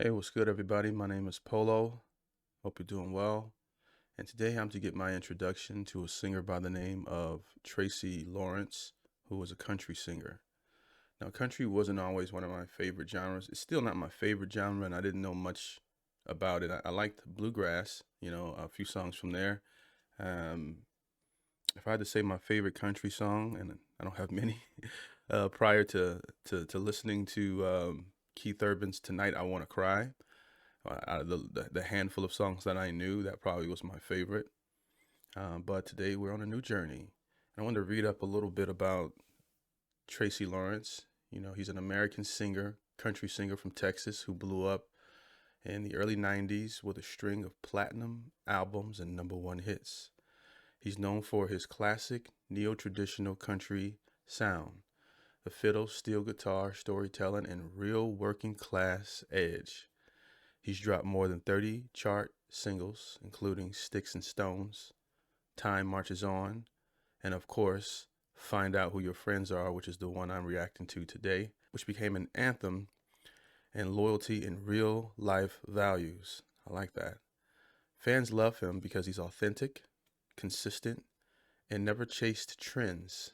Hey, what's good, everybody? My name is Polo. Hope you're doing well. And today I'm to get my introduction to a singer by the name of Tracy Lawrence, who was a country singer. Now, country wasn't always one of my favorite genres. It's still not my favorite genre, and I didn't know much about it. I liked bluegrass, a few songs from there. Um, if I had to say my favorite country song, and I don't have many, prior to listening to Keith Urban's "Tonight I Want to Cry." Out of the handful of songs that I knew, that probably was my favorite. But today we're on a new journey. I wanted to read up a little bit about Tracy Lawrence. He's an American singer, country singer from Texas who blew up in the early 90s with a string of platinum albums and number one hits. He's known for his classic neo-traditional country sound, the fiddle, steel guitar, storytelling, and real working class edge. He's dropped more than 30 chart singles, including Sticks and Stones, Time Marches On, and of course, Find Out Who Your Friends Are, which is the one I'm reacting to today, which became an anthem and loyalty in real life values. I like that. Fans love him because he's authentic, consistent, and never chased trends.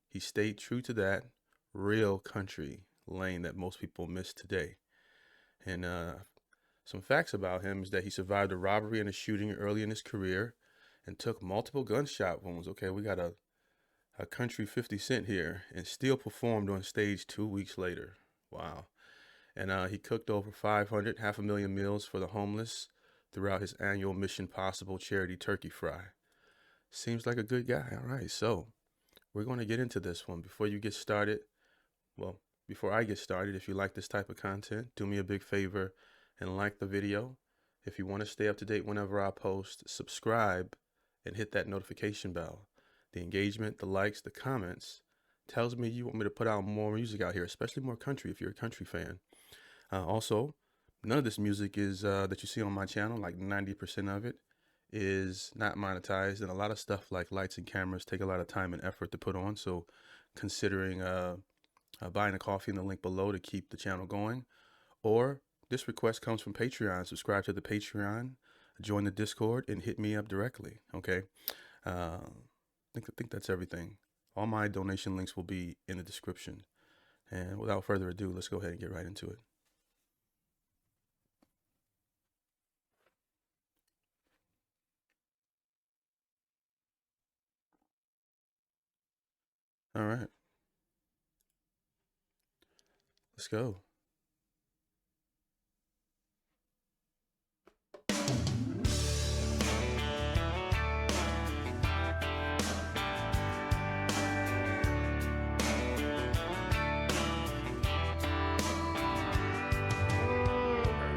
He stayed true to that real country lane that most people miss today. And some facts about him is that he survived a robbery and a shooting early in his career and took multiple gunshot wounds. Okay, we got a country 50 Cent here, and still performed on stage 2 weeks later. Wow. And he cooked over 500,000 meals for the homeless throughout his annual Mission Possible charity turkey fry. Seems like a good guy. All right, so we're going to get into this one. Before you get started, well, before I get started, if you like this type of content, do me a big favor and like the video. If you want to stay up to date whenever I post, subscribe and hit that notification bell. The engagement, the likes, the comments tells me you want me to put out more music out here, especially more country if you're a country fan. Also, none of this music is that you see on my channel, like 90% of it, is not monetized, and a lot of stuff like lights and cameras take a lot of time and effort to put on. So considering buying a coffee in the link below to keep the channel going, or this request comes from Patreon. Subscribe to the Patreon, join the Discord, and hit me up directly. Okay. I think that's everything. All my donation links will be in the description. And without further ado, let's go ahead and get right into it. All right. Let's go.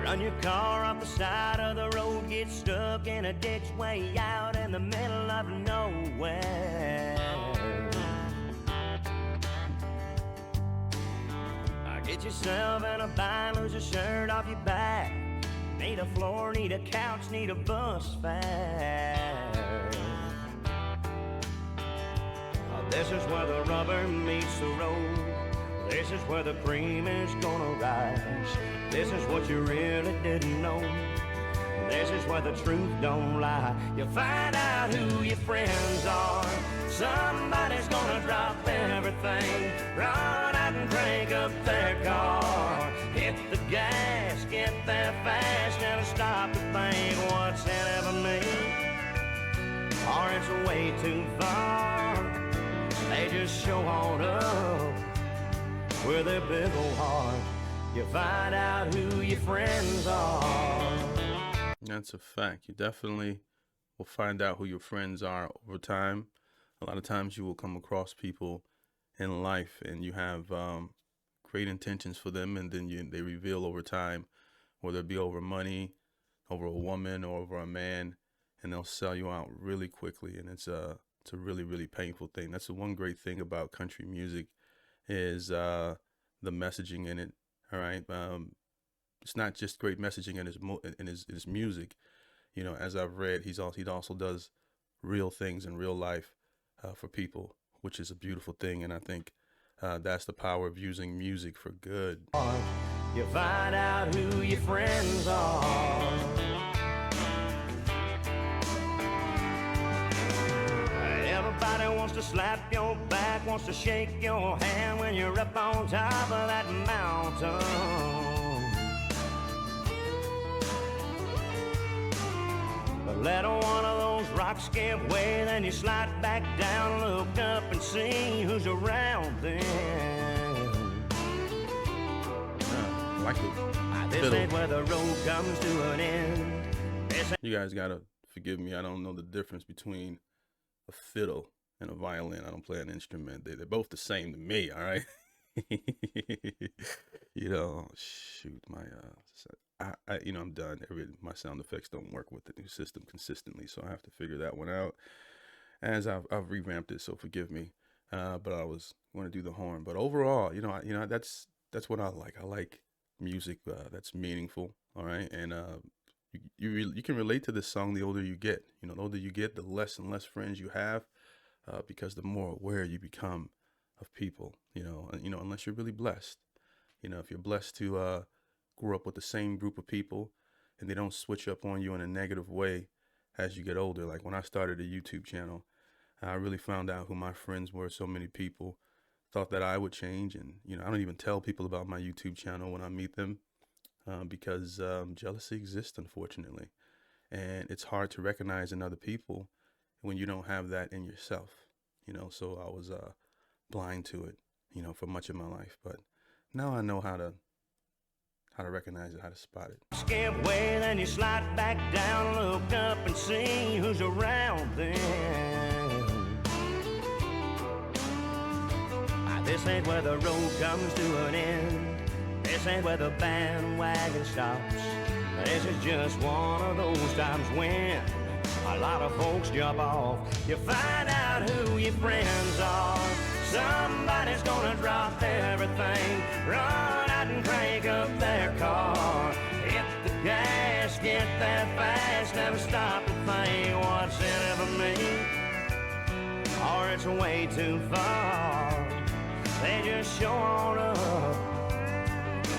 Run your car off the side of the road, get stuck in a ditch way out in the middle of nowhere. Get yourself in a bind, lose a shirt off your back. Need a floor, need a couch, need a bus fare. This is where the rubber meets the road. This is where the cream is gonna rise. This is what you really didn't know. This is where the truth don't lie. You find out who your friends are. Somebody's gonna drop everything, run out and crank up their car. Hit the gas, get there fast, never stop to think what's in it for me, or it's way too far. They just show on up with their big old heart. You find out who your friends are. That's a fact. You definitely will find out who your friends are over time. A lot of times you will come across people in life and you have great intentions for them, and then they reveal over time, whether it be over money, over a woman, or over a man, and they'll sell you out really quickly. And it's a really, really painful thing. That's the one great thing about country music is the messaging in it. All right. It's not just great messaging in his music. As I've read, he also does real things in real life for people, which is a beautiful thing. And I think that's the power of using music for good. You find out who your friends are. Everybody wants to slap your back, wants to shake your hand when you're up on top of that mountain. But let one of those rocks give way, then you slide back down, look up and see who's around then. I like the This fiddle. ain't where the road comes to an end. You guys gotta forgive me. I don't know the difference between a fiddle and a violin. I don't play an instrument. They're both the same to me. All right. You know, shoot, my I'm done. My sound effects don't work with the new system consistently, so I have to figure that one out. As I've revamped it, so forgive me. But I was going to do the horn. But overall, that's what I like. I like music that's meaningful. All right, and you can relate to this song the older you get. The older you get, the less and less friends you have, because the more aware you become of people. Unless you're really blessed. If you're blessed to grow up with the same group of people, and they don't switch up on you in a negative way as you get older. Like when I started a YouTube channel, I really found out who my friends were. So many people thought that I would change, and I don't even tell people about my YouTube channel when I meet them. Because jealousy exists, unfortunately, and it's hard to recognize in other people when you don't have that in yourself. So I was blind to it, for much of my life, but now I know how to recognize it, how to spot it. Skip way, then you slide back down, look up and see who's around then. This ain't where the road comes to an end. This ain't where the bandwagon stops. This is just one of those times when a lot of folks jump off. You find out who your friends are. Somebody's gonna drop everything, run out and crank up their car. Hit the gas, get that fast, never stop to think what's in it for me, or it's way too far. They just show on up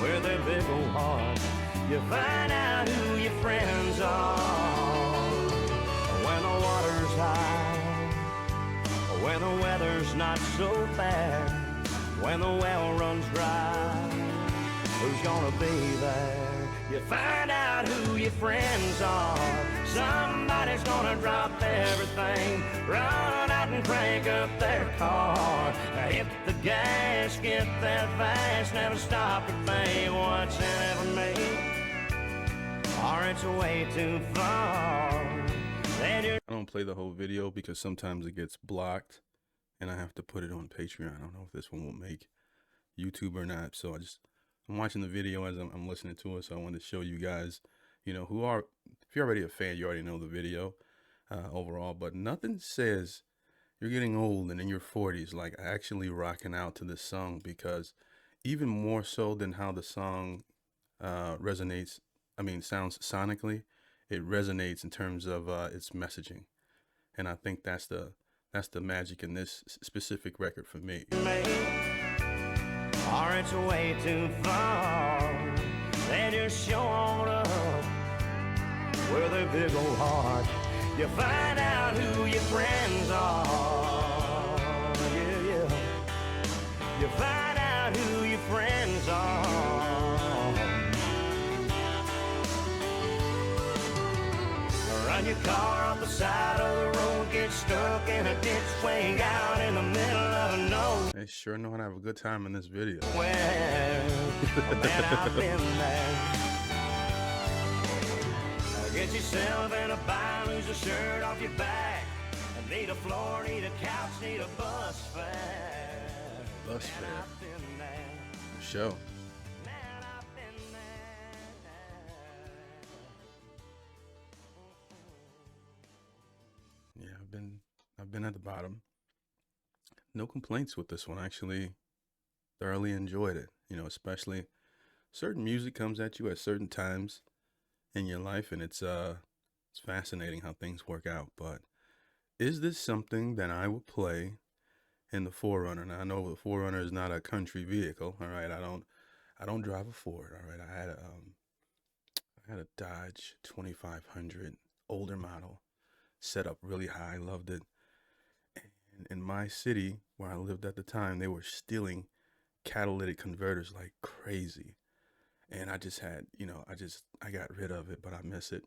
with their big old heart. You find out who your friends are when the water's high, when the weather's not so bad, when the well runs dry. Who's gonna be there? You find out who your friends are. Somebody's gonna drop everything, run out and crank up their car. Hit the gas, get that fast, never stop to think what's in it for me, or it's way too far. I don't play the whole video because sometimes it gets blocked and I have to put it on Patreon. I don't know if this one will make YouTube or not, so I'm watching the video as I'm listening to it, so I wanted to show you guys, if you're already a fan, you already know the video overall, but nothing says you're getting old and in your 40s like actually rocking out to this song, because even more so than how the song sounds sonically, it resonates in terms of its messaging, and I think that's the magic in this specific record for me. Or it's way too far. They just show on up with a big old heart. You find out who your friends are. Yeah. You find out who your friends are. Run your car off the side of the road, get stuck in a ditch way out in the middle of a no. They sure know how to have a good time in this video. Well, man, I've been there. Get yourself in a bind, lose a shirt off your back. Need a floor, need a couch, need a bus fare. Bus fare. I've been there. Show. Man, I've been there. Yeah, I've been at the bottom. No complaints with this one. Actually, thoroughly enjoyed it. Especially certain music comes at you at certain times in your life, and it's fascinating how things work out. But is this something that I would play in the 4Runner? Now I know the 4Runner is not a country vehicle. All right, I don't drive a Ford. All right, I had had a Dodge 2500, older model, set up really high, loved it. And in my city where I lived at the time, they were stealing catalytic converters like crazy. And I just had, I got rid of it, but I miss it.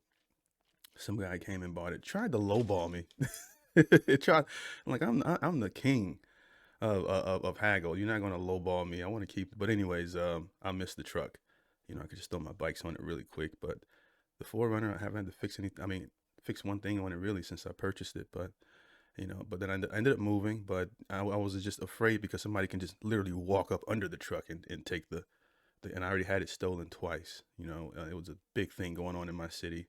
Some guy came and bought it, tried to lowball me. It tried, like I'm the king of haggle. You're not gonna lowball me. I want to keep it, but anyways, I missed the truck. I could just throw my bikes on it really quick. But the Forerunner, I haven't had to fix anything. I mean, fix one thing on it really since I purchased it. But but then I ended up moving. But I was just afraid because somebody can just literally walk up under the truck and take and I already had it stolen twice. It was a big thing going on in my city.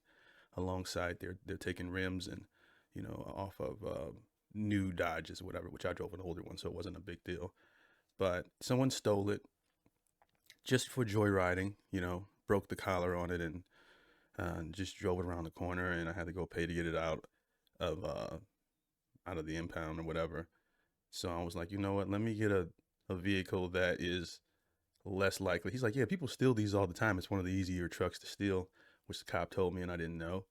Alongside, they're taking rims and off of new Dodges, whatever. Which I drove an older one, so it wasn't a big deal. But someone stole it just for joyriding. Broke the collar on it and just drove it around the corner, and I had to go pay to get it of uh, out of the impound or whatever. So I was like, you know what? Let me get a vehicle that is less likely. He's like, yeah, people steal these all the time. It's one of the easier trucks to steal, which the cop told me, and I didn't know.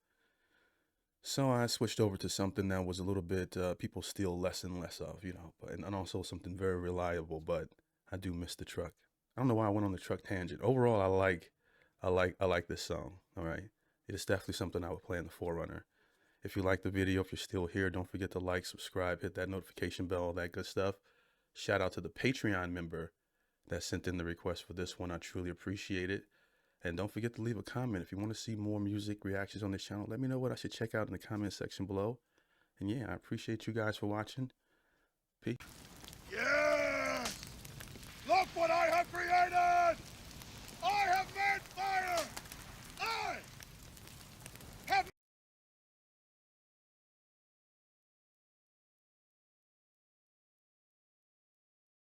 So I switched over to something that was a little bit people steal less and less of, and also something very reliable. But I do miss the truck. I don't know why I went on the truck tangent. Overall, I like this song. All right, it is definitely something I would play in the Forerunner. If you like the video, if you're still here, don't forget to like, subscribe, hit that notification bell, all that good stuff. Shout out to the Patreon member that sent in the request for this one. I truly appreciate it. And don't forget to leave a comment. If you want to see more music reactions on this channel, let me know what I should check out in the comment section below. And yeah, I appreciate you guys for watching. Peace. Yeah! Look what I have created!